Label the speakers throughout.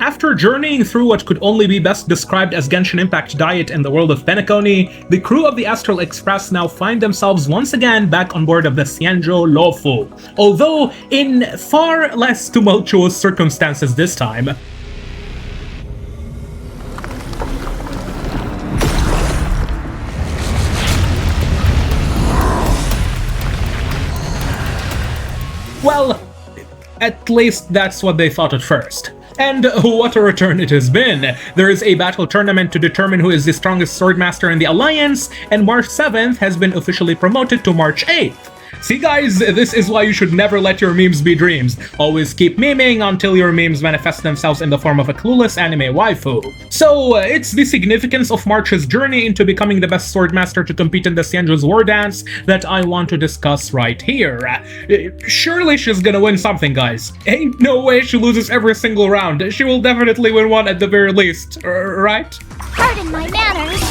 Speaker 1: after journeying through what could only be best described as Genshin Impact diet in the world of Penacony, the crew of the Astral Express now find themselves once again back on board of the Xianzhou Luofu, although in far less tumultuous circumstances this time. Well, at least that's what they thought at first. And what a return it has been! There is a battle tournament to determine who is the strongest swordmaster in the Alliance, and March 7th has been officially promoted to March 8th. See guys, this is why you should never let your memes be dreams. Always keep memeing until your memes manifest themselves in the form of a clueless anime waifu. So, it's the significance of March's journey into becoming the best swordmaster to compete in the Xianzhou's Wardance that I want to discuss right here. Surely she's gonna win something, guys. Ain't no way she loses every single round. She will definitely win one at the very least, right?
Speaker 2: Pardon my manners.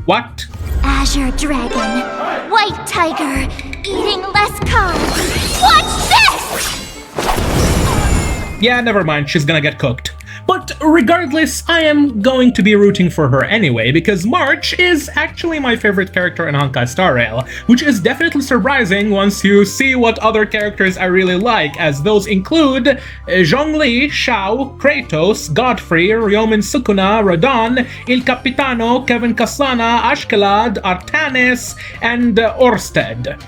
Speaker 1: What?
Speaker 2: Azure Dragon, White Tiger, eating less carbs. Watch this!
Speaker 1: Yeah, never mind, she's gonna get cooked. But regardless, I am going to be rooting for her anyway, because March is actually my favorite character in Honkai Star Rail, which is definitely surprising once you see what other characters I really like, as those include Zhongli, Xiao, Kratos, Godfrey, Ryomen Sukuna, Radon, Il Capitano, Kevin Kasana, Ashkelad, Artanis, and Orsted.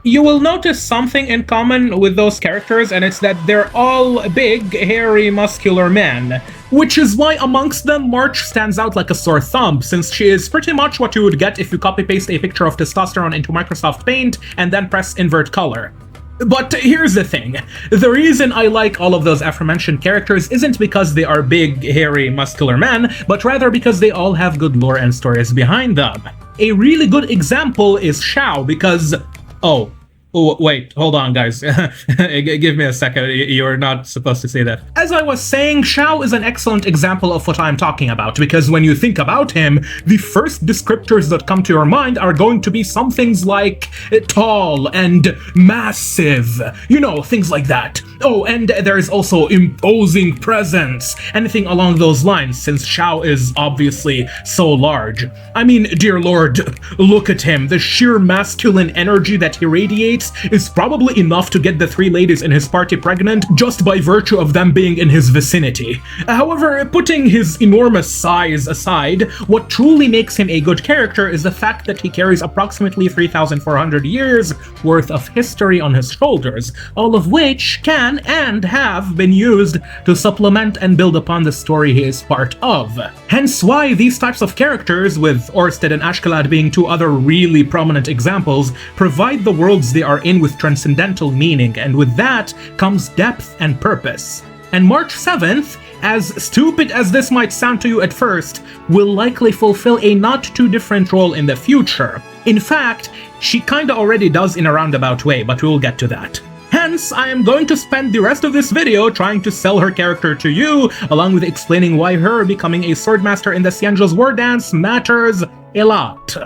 Speaker 1: You will notice something in common with those characters, and it's that they're all big, hairy, muscular men. Which is why amongst them, March stands out like a sore thumb, since she is pretty much what you would get if you copy-paste a picture of testosterone into Microsoft Paint and then press invert color. But here's the thing, the reason I like all of those aforementioned characters isn't because they are big, hairy, muscular men, but rather because they all have good lore and stories behind them. A really good example is Xiao, because... Oh, wait, hold on, guys. Give me a second. You're not supposed to say that. As I was saying, Xiao is an excellent example of what I'm talking about, because when you think about him, the first descriptors that come to your mind are going to be some things like tall and massive. You know, things like that. Oh, and there's also imposing presence. Anything along those lines, since Xiao is obviously so large. I mean, dear lord, look at him. The sheer masculine energy that he radiates is probably enough to get the 3 ladies in his party pregnant just by virtue of them being in his vicinity. However, putting his enormous size aside, what truly makes him a good character is the fact that he carries approximately 3,400 years worth of history on his shoulders, all of which can and have been used to supplement and build upon the story he is part of. Hence why these types of characters, with Orsted and Ashkelad being 2 other really prominent examples, provide the worlds they are in with transcendental meaning, and with that comes depth and purpose. And March 7th, as stupid as this might sound to you at first, will likely fulfill a not too different role in the future. In fact, she kinda already does in a roundabout way, but we'll get to that. Hence, I am going to spend the rest of this video trying to sell her character to you, along with explaining why her becoming a swordmaster in the Xianzhou's Wardance matters a lot.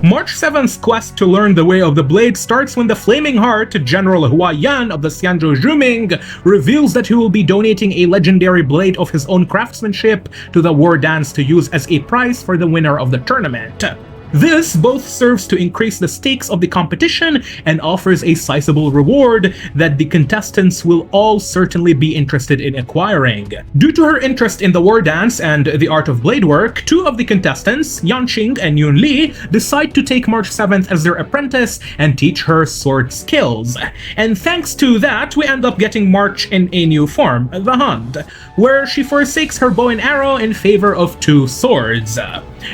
Speaker 1: March 7th's quest to learn the way of the blade starts when the Flaming Heart, General Hua Yan of the Xianzhou Zhuming, reveals that he will be donating a legendary blade of his own craftsmanship to the Wardance to use as a prize for the winner of the tournament. This both serves to increase the stakes of the competition and offers a sizable reward that the contestants will all certainly be interested in acquiring. Due to her interest in the war dance and the art of blade work, 2 of the contestants, Yanqing and Yun Li, decide to take March 7th as their apprentice and teach her sword skills. And thanks to that, we end up getting March in a new form, the Hunt, where she forsakes her bow and arrow in favor of 2 swords.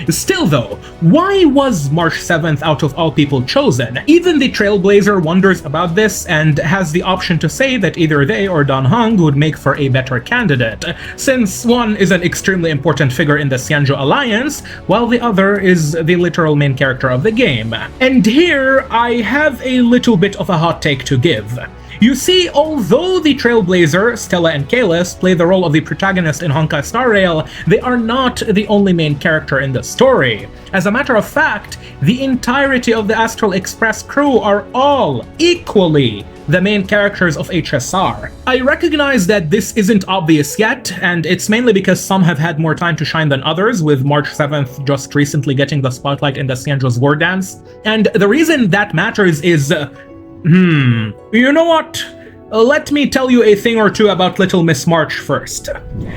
Speaker 1: Still though, why was March 7th out of all people chosen? Even the Trailblazer wonders about this and has the option to say that either they or Dan Heng would make for a better candidate, since one is an extremely important figure in the Xianzhou Alliance, while the other is the literal main character of the game. And here, I have a little bit of a hot take to give. You see, although the Trailblazer, Stella and Kalis, play the role of the protagonist in Honkai Star Rail, they are not the only main character in the story. As a matter of fact, the entirety of the Astral Express crew are all equally the main characters of HSR. I recognize that this isn't obvious yet, and it's mainly because some have had more time to shine than others, with March 7th just recently getting the spotlight in the Xianzhou's Wardance. And the reason that matters is, you know what? Let me tell you a thing or two about Little Miss March first.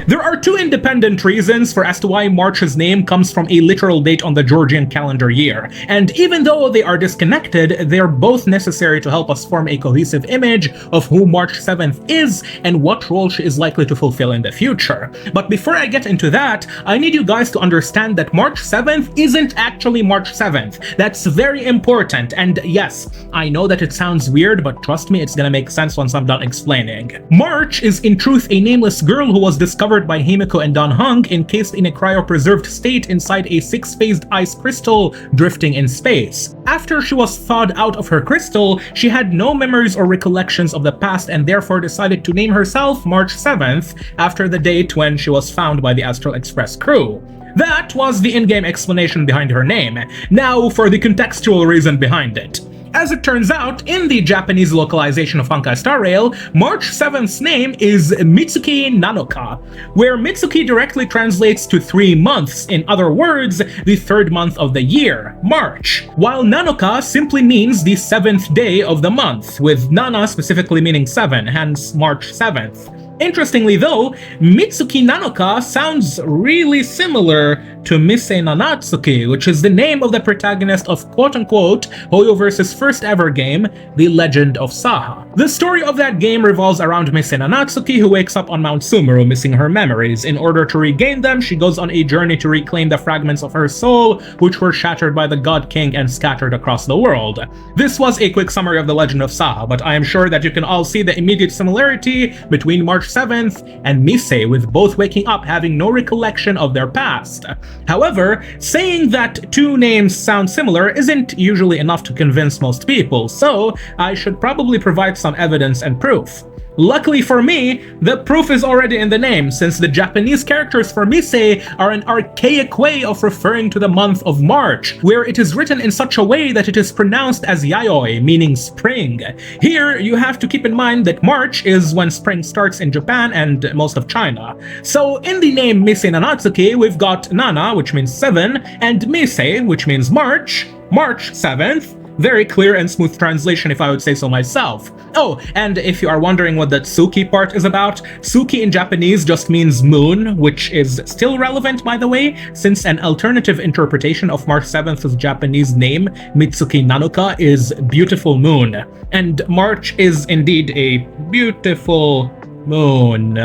Speaker 1: There are two independent reasons for as to why March's name comes from a literal date on the Georgian calendar year, and even though they are disconnected, they're both necessary to help us form a cohesive image of who March 7th is and what role she is likely to fulfill in the future. But before I get into that, I need you guys to understand that March 7th isn't actually March 7th. That's very important, and yes, I know that it sounds weird, but trust me, it's gonna make sense once I'm done explaining. March is in truth a nameless girl who was discovered by Himiko and Dan Hung encased in a cryopreserved state inside a 6-phased ice crystal drifting in space. After she was thawed out of her crystal, she had no memories or recollections of the past and therefore decided to name herself March 7th after the date when she was found by the Astral Express crew. That was the in-game explanation behind her name. Now for the contextual reason behind it. As it turns out, in the Japanese localization of Honkai Star Rail, March 7th's name is Mitsuki Nanoka, where Mitsuki directly translates to 3 months, in other words, the 3rd month of the year, March, while Nanoka simply means the 7th day of the month, with Nana specifically meaning 7, hence March 7th. Interestingly though, Mitsuki Nanoka sounds really similar to Mise Nanatsuki, which is the name of the protagonist of quote-unquote Hoyoverse's first ever game, The Legend of Saha. The story of that game revolves around Mise Nanatsuki, who wakes up on Mount Sumeru missing her memories. In order to regain them, she goes on a journey to reclaim the fragments of her soul, which were shattered by the God King and scattered across the world. This was a quick summary of The Legend of Saha, but I am sure that you can all see the immediate similarity between March 7th and Mise, with both waking up having no recollection of their past. However, saying that two names sound similar isn't usually enough to convince most people, so I should probably provide some evidence and proof. Luckily for me, the proof is already in the name, since the Japanese characters for Mise are an archaic way of referring to the month of March, where it is written in such a way that it is pronounced as Yayoi, meaning spring. Here, you have to keep in mind that March is when spring starts in Japan and most of China. So in the name Mise Nanatsuki, we've got Nana, which means 7, and Mise, which means March 7th. Very clear and smooth translation if I would say so myself. Oh, and if you are wondering what the Tsuki part is about, Tsuki in Japanese just means moon, which is still relevant by the way, since an alternative interpretation of March 7th's Japanese name, Mitsuki Nanoka, is beautiful moon. And March is indeed a beautiful moon.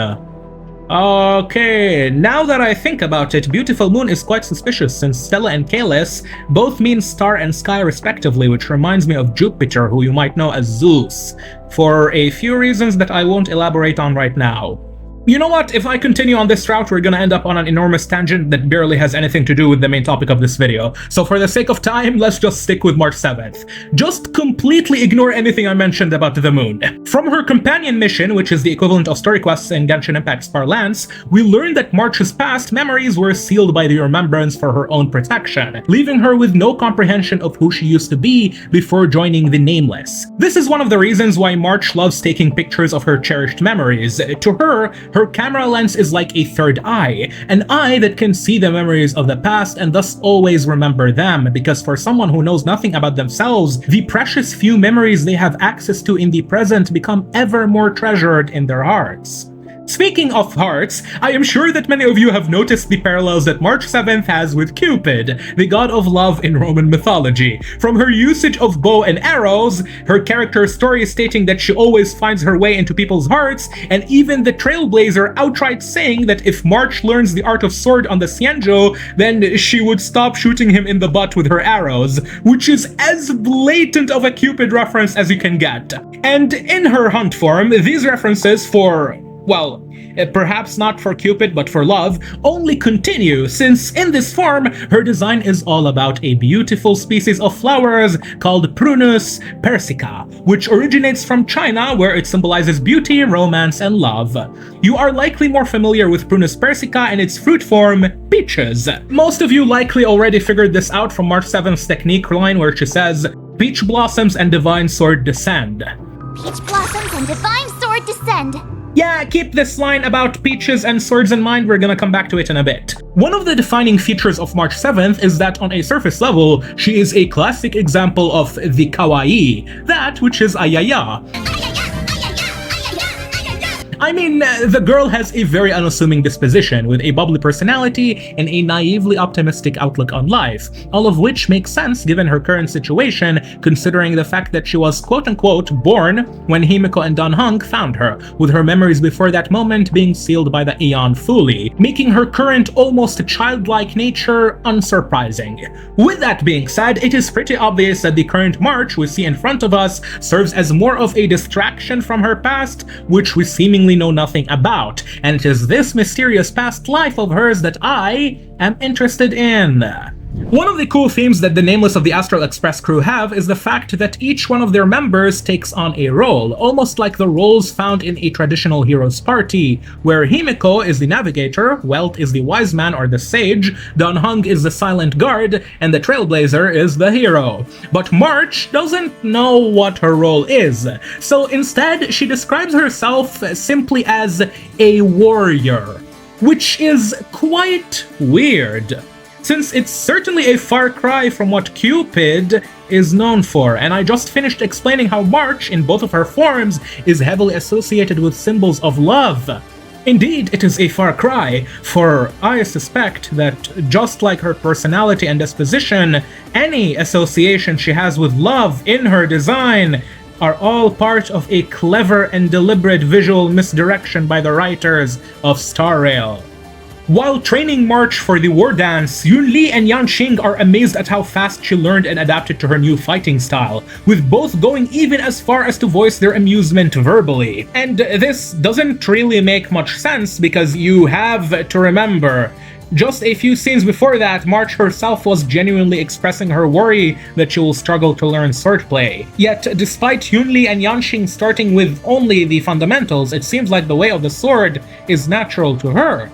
Speaker 1: Okay, now that I think about it, Beautiful Moon is quite suspicious since Stella and Kalis both mean star and sky respectively, which reminds me of Jupiter, who you might know as Zeus, for a few reasons that I won't elaborate on right now. You know what, if I continue on this route, we're gonna end up on an enormous tangent that barely has anything to do with the main topic of this video. So for the sake of time, let's just stick with March 7th. Just completely ignore anything I mentioned about the moon. From her companion mission, which is the equivalent of story quests in Genshin Impact's parlance, we learned that March's past memories were sealed by the remembrance for her own protection, leaving her with no comprehension of who she used to be before joining the Nameless. This is one of the reasons why March loves taking pictures of her cherished memories. To her camera lens is like a third eye, an eye that can see the memories of the past and thus always remember them, because for someone who knows nothing about themselves, the precious few memories they have access to in the present become ever more treasured in their hearts. Speaking of hearts, I am sure that many of you have noticed the parallels that March 7th has with Cupid, the god of love in Roman mythology. From her usage of bow and arrows, her character's story stating that she always finds her way into people's hearts, and even the Trailblazer outright saying that if March learns the art of sword on the Xianzhou, then she would stop shooting him in the butt with her arrows, which is as blatant of a Cupid reference as you can get. And in her hunt form, these references for, well, perhaps not for Cupid but for love, only continue, since in this form, her design is all about a beautiful species of flowers called Prunus persica, which originates from China, where it symbolizes beauty, romance, and love. You are likely more familiar with Prunus persica and its fruit form, peaches. Most of you likely already figured this out from March 7th's technique line, where she says, "Peach blossoms and divine sword descend."
Speaker 2: Peach blossoms and divine sword descend.
Speaker 1: Yeah, keep this line about peaches and swords in mind, we're gonna come back to it in a bit. One of the defining features of March 7th is that on a surface level, she is a classic example of the kawaii, that which is ayaya. I mean, the girl has a very unassuming disposition, with a bubbly personality and a naively optimistic outlook on life, all of which makes sense given her current situation, considering the fact that she was quote-unquote born when Himiko and Dan Heng found her, with her memories before that moment being sealed by the Aeon fully, making her current almost childlike nature unsurprising. With that being said, it is pretty obvious that the current March we see in front of us serves as more of a distraction from her past, which we seemingly know nothing about, and it is this mysterious past life of hers that I am interested in. One of the cool themes that the Nameless of the Astral Express crew have is the fact that each one of their members takes on a role, almost like the roles found in a traditional hero's party, where Himiko is the navigator, Welt is the wise man or the sage, Dan Heng is the silent guard, and the trailblazer is the hero. But March doesn't know what her role is, so instead she describes herself simply as a warrior, which is quite weird, since it's certainly a far cry from what Cupid is known for, and I just finished explaining how March, in both of her forms, is heavily associated with symbols of love. Indeed, it is a far cry, for I suspect that just like her personality and disposition, any association she has with love in her design are all part of a clever and deliberate visual misdirection by the writers of Star Rail. While training March for the Wardance, Yunli and Yanqing are amazed at how fast she learned and adapted to her new fighting style, with both going even as far as to voice their amusement verbally. And this doesn't really make much sense because you have to remember, just a few scenes before that, March herself was genuinely expressing her worry that she will struggle to learn swordplay. Yet, despite Yunli and Yanqing starting with only the fundamentals, it seems like the way of the sword is natural to her.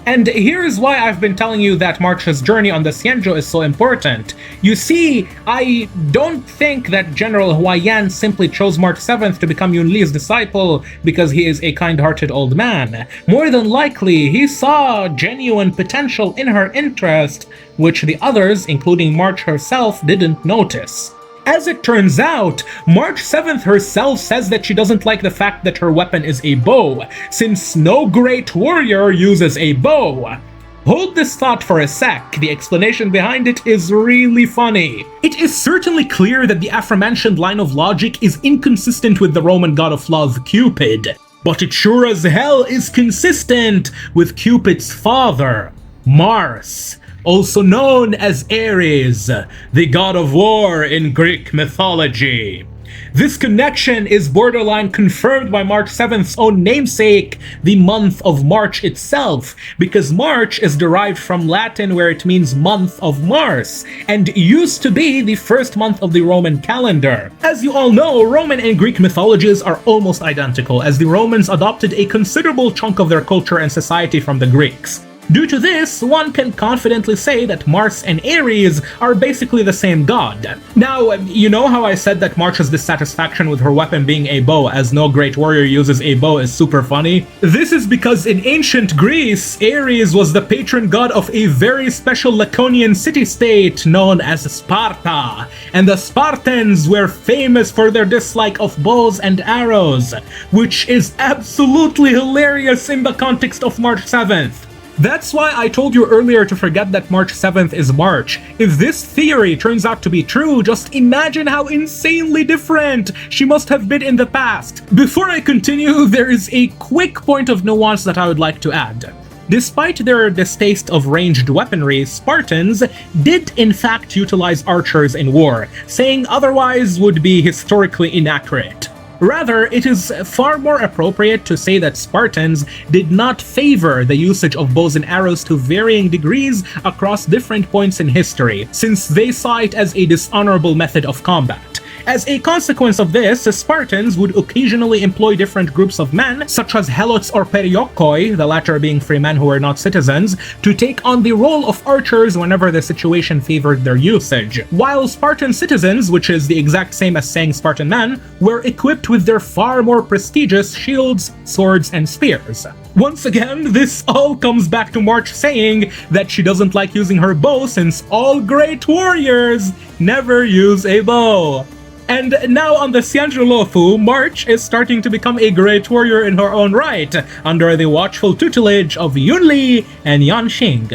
Speaker 1: And here's why I've been telling you that March's journey on the Xianzhou is so important. You see, I don't think that General Huaiyan simply chose March 7th to become Yunli's disciple because he is a kind-hearted old man. More than likely, he saw genuine potential in her interest, which the others, including March herself, didn't notice. As it turns out, March 7th herself says that she doesn't like the fact that her weapon is a bow, since no great warrior uses a bow. Hold this thought for a sec, the explanation behind it is really funny. It is certainly clear that the aforementioned line of logic is inconsistent with the Roman god of love, Cupid, but it sure as hell is consistent with Cupid's father, Mars, also known as Ares, the god of war in Greek mythology. This connection is borderline confirmed by March 7th's own namesake, the month of March itself, because March is derived from Latin where it means month of Mars, and used to be the first month of the Roman calendar. As you all know, Roman and Greek mythologies are almost identical, as the Romans adopted a considerable chunk of their culture and society from the Greeks. Due to this, one can confidently say that Mars and Ares are basically the same god. Now, you know how I said that March's dissatisfaction with her weapon being a bow, as no great warrior uses a bow, is super funny? This is because in ancient Greece, Ares was the patron god of a very special Laconian city-state known as Sparta, and the Spartans were famous for their dislike of bows and arrows, which is absolutely hilarious in the context of March 7th. That's why I told you earlier to forget that March 7th is March. If this theory turns out to be true, just imagine how insanely different she must have been in the past. Before I continue, there is a quick point of nuance that I would like to add. Despite their distaste of ranged weaponry, Spartans did in fact utilize archers in war, saying otherwise would be historically inaccurate. Rather, it is far more appropriate to say that Spartans did not favor the usage of bows and arrows to varying degrees across different points in history, since they saw it as a dishonorable method of combat. As a consequence of this, Spartans would occasionally employ different groups of men, such as helots or periokoi, the latter being free men who were not citizens, to take on the role of archers whenever the situation favored their usage. While Spartan citizens, which is the exact same as saying Spartan men, were equipped with their far more prestigious shields, swords, and spears. Once again, this all comes back to March saying that she doesn't like using her bow since all great warriors never use a bow. And now on the Xianzhou Luofu, March is starting to become a great warrior in her own right, under the watchful tutelage of Yunli and Yanxing.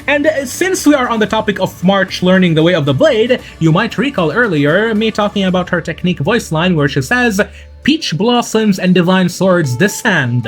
Speaker 1: And since we are on the topic of March learning the way of the blade, you might recall earlier me talking about her technique voice line where she says, "Peach blossoms and divine swords descend."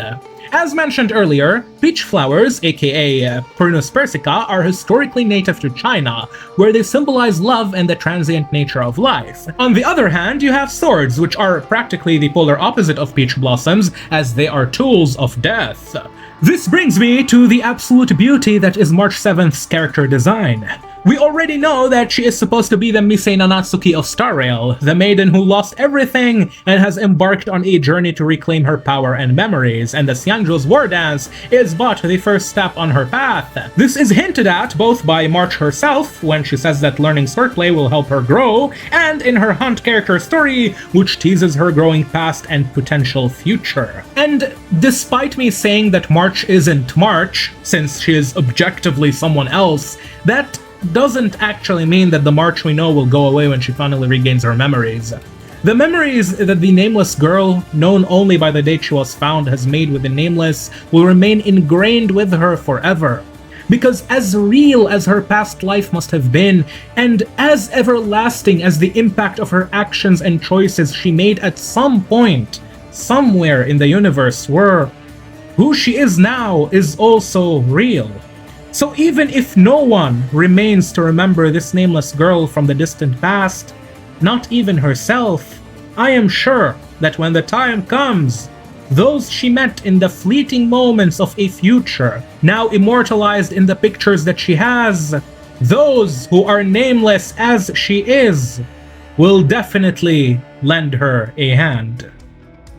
Speaker 1: As mentioned earlier, peach flowers, aka Prunus persica, are historically native to China, where they symbolize love and the transient nature of life. On the other hand, you have swords, which are practically the polar opposite of peach blossoms, as they are tools of death. This brings me to the absolute beauty that is March 7th's character design. We already know that she is supposed to be the Misei Nanatsuki of Star Rail, the maiden who lost everything and has embarked on a journey to reclaim her power and memories, and the Xianzhou's Wardance is but the first step on her path. This is hinted at both by March herself, when she says that learning swordplay will help her grow, and in her Hunt character story, which teases her growing past and potential future. And despite me saying that March isn't March, since she is objectively someone else, that doesn't actually mean that the March we know will go away when she finally regains her memories. The memories that the nameless girl, known only by the date she was found, has made with the nameless will remain ingrained with her forever. Because as real as her past life must have been, and as everlasting as the impact of her actions and choices she made at some point, somewhere in the universe were, who she is now is also real. So even if no one remains to remember this nameless girl from the distant past, not even herself, I am sure that when the time comes, those she met in the fleeting moments of a future, now immortalized in the pictures that she has, those who are nameless as she is, will definitely lend her a hand.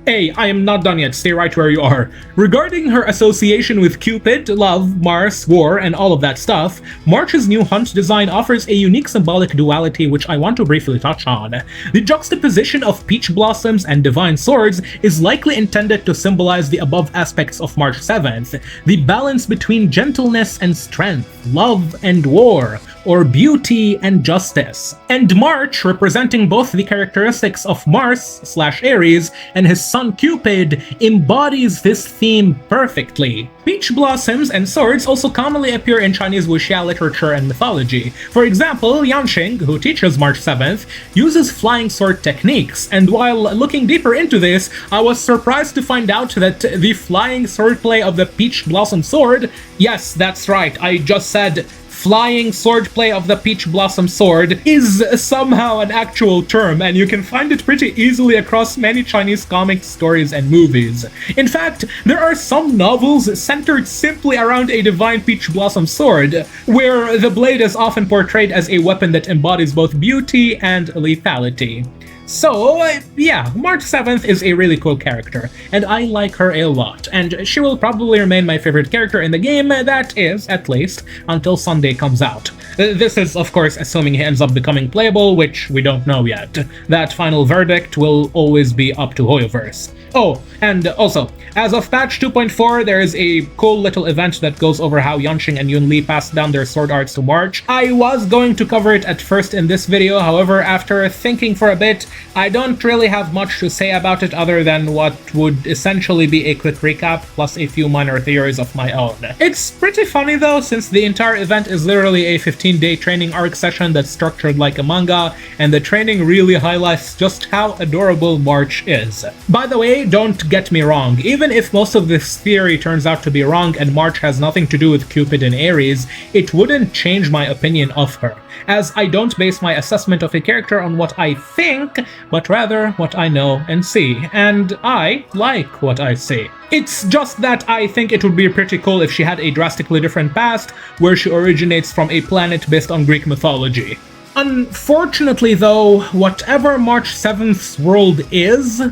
Speaker 1: Hey, I am not done yet, stay right where you are. Regarding her association with Cupid, love, Mars, war, and all of that stuff, March's new Hunt design offers a unique symbolic duality which I want to briefly touch on. The juxtaposition of peach blossoms and divine swords is likely intended to symbolize the above aspects of March 7th, the balance between gentleness and strength, love and war, or beauty and justice. And March, representing both the characteristics of Mars/Aries and his son Cupid, embodies this theme perfectly. Peach blossoms and swords also commonly appear in Chinese wuxia literature and mythology. For example, Yanxing, who teaches March 7th, uses flying sword techniques, and while looking deeper into this, I was surprised to find out that the flying swordplay of the peach blossom sword, yes, that's right, I just said flying swordplay of the peach blossom sword, is somehow an actual term, and you can find it pretty easily across many Chinese comics, stories, and movies. In fact, there are some novels centered simply around a divine peach blossom sword, where the blade is often portrayed as a weapon that embodies both beauty and lethality. So, yeah, March 7th is a really cool character, and I like her a lot, and she will probably remain my favorite character in the game, that is, at least, until Sunday comes out. This is, of course, assuming he ends up becoming playable, which we don't know yet. That final verdict will always be up to Hoyoverse. Oh, and also, as of patch 2.4, there is a cool little event that goes over how Yanxing and Yunli passed down their sword arts to March. I was going to cover it at first in this video, however, after thinking for a bit, I don't really have much to say about it other than what would essentially be a quick recap, plus a few minor theories of my own. It's pretty funny though, since the entire event is literally a 15-day training arc session that's structured like a manga, and the training really highlights just how adorable March is. By the way, don't get me wrong, even if most of this theory turns out to be wrong and March has nothing to do with Cupid and Aries, it wouldn't change my opinion of her, as I don't base my assessment of a character on what I think, but rather what I know and see, and I like what I see. It's just that I think it would be pretty cool if she had a drastically different past, where she originates from a planet based on Greek mythology. Unfortunately though, whatever March 7th's world is,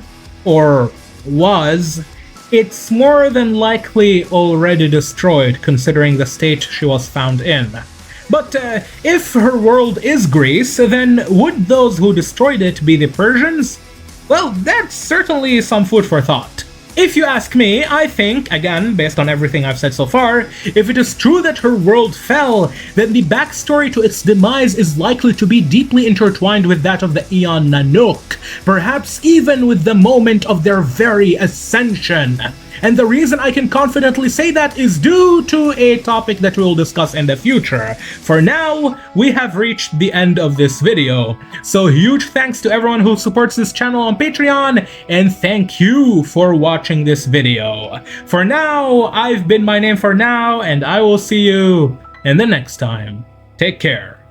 Speaker 1: or was, it's more than likely already destroyed considering the state she was found in. But if her world is Greece, then would those who destroyed it be the Persians? Well, that's certainly some food for thought. If you ask me, I think, again, based on everything I've said so far, if it is true that her world fell, then the backstory to its demise is likely to be deeply intertwined with that of the Aeon Nanook, perhaps even with the moment of their very ascension. And the reason I can confidently say that is due to a topic that we'll discuss in the future. For now, we have reached the end of this video. So huge thanks to everyone who supports this channel on Patreon, and thank you for watching this video. For now, I've been My Name for now, and I will see you in the next time. Take care.